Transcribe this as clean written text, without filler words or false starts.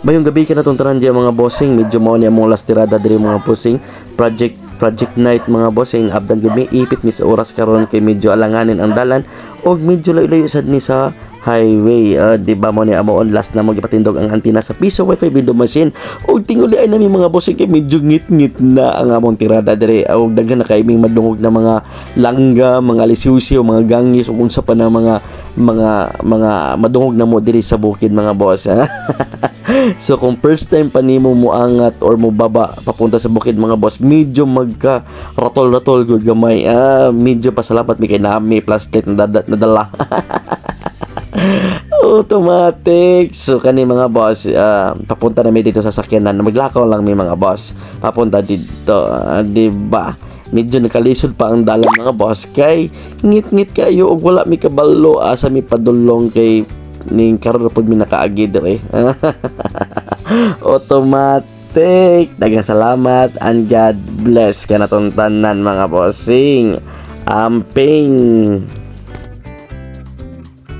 Mayong gabi ka na tuntaran dyan mga bossing. Medyo mao ni among last tirada diri mga bossing. Project night mga bossing. Abdan gud mi ipit mi sa oras karon kay medyo alanganin ang dalan og medyo layo-layo sad ni sa highway. Di ba mo ni amo on last na magipatindog ang antina sa piso wifi window machine. Og tinguli ay nami mga bossing kay medyo ngit-ngit na ang among tirada diri. Og daghan na kay ming madungog na mga langga, mga lisiwsiw, mga gangis ug unsa pa na mga madungog na mo diri sa bukid mga boss. So kung first time pa nimo moangat or mo baba papunta sa bukid mga boss, medyo magka ratol good gamay. Medyo pasalamat mi kay nami flashlight na nadala. Automatic. So kani mga boss, papunta na mi dito sa sakyanan. Maglakaw lang mi mga boss. Papunta dito, di ba? Medyo nakalisod pa ang dalan mga boss kay ngit-ngit kayo og wala mi kabalo asa mi padulong kay ning karon pud mi nakaagi diri. Automatic. Daghang salamat and God bless kanatong tanan mga bossing. Amping.